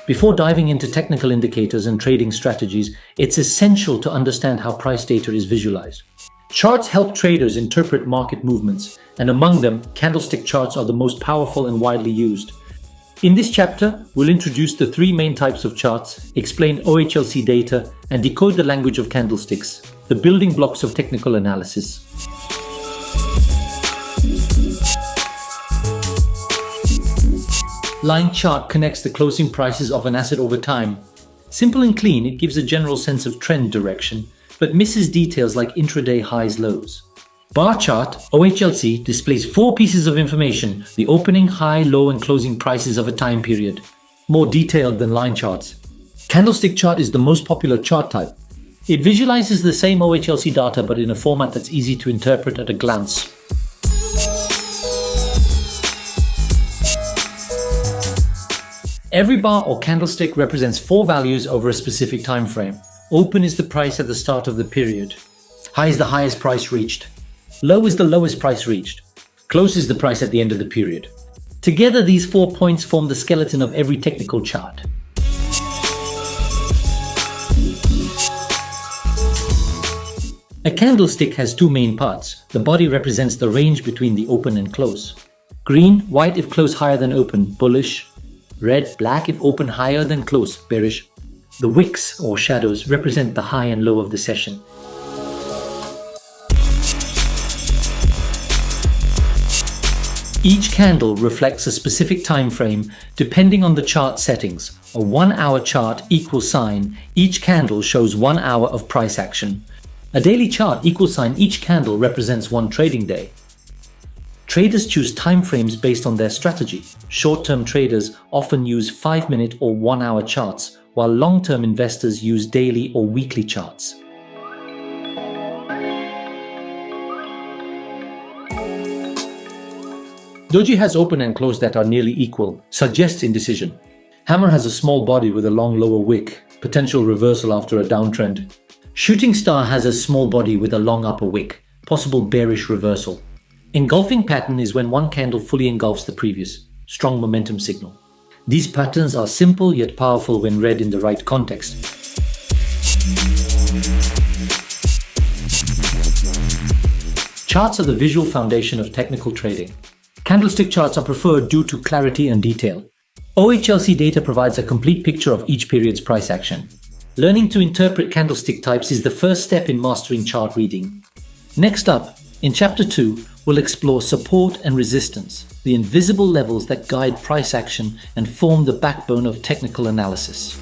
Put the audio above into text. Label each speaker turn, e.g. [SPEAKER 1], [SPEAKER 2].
[SPEAKER 1] Before diving into technical indicators and trading strategies, it's essential to understand how price data is visualized. Charts help traders interpret market movements, and among them, candlestick charts are the most powerful and widely used. In this chapter, we'll introduce the three main types of charts, explain OHLC data, and decode the language of candlesticks, the building blocks of technical analysis. Line chart connects the closing prices of an asset over time. Simple and clean, it gives a general sense of trend direction, but misses details like intraday highs-lows. Bar chart, OHLC, displays four pieces of information: the opening, high, low, and closing prices of a time period. More detailed than line charts. Candlestick chart is the most popular chart type. It visualizes the same OHLC data but in a format that's easy to interpret at a glance. Every bar or candlestick represents four values over a specific time frame. Open is the price at the start of the period. High is the highest price reached. Low is the lowest price reached. Close is the price at the end of the period. Together, these 4 points form the skeleton of every technical chart. A candlestick has two main parts. The body represents the range between the open and close. Green, white if close higher than open, bullish. Red, black if open higher than close, bearish. The wicks, or shadows, represent the high and low of the session. Each candle reflects a specific time frame depending on the chart settings. A 1 hour chart equals sign, each candle shows 1 hour of price action. A daily chart equals sign, each candle represents one trading day. Traders choose time frames based on their strategy. Short-term traders often use 5-minute or 1 hour charts, while long-term investors use daily or weekly charts. Doji has open and close that are nearly equal, suggests indecision. Hammer has a small body with a long lower wick, potential reversal after a downtrend. Shooting star has a small body with a long upper wick, possible bearish reversal. Engulfing pattern is when one candle fully engulfs the previous, strong momentum signal. These patterns are simple yet powerful when read in the right context. Charts are the visual foundation of technical trading. Candlestick charts are preferred due to clarity and detail. OHLC data provides a complete picture of each period's price action. Learning to interpret candlestick types is the first step in mastering chart reading. Next up, in Chapter 2, we'll explore support and resistance, the invisible levels that guide price action and form the backbone of technical analysis.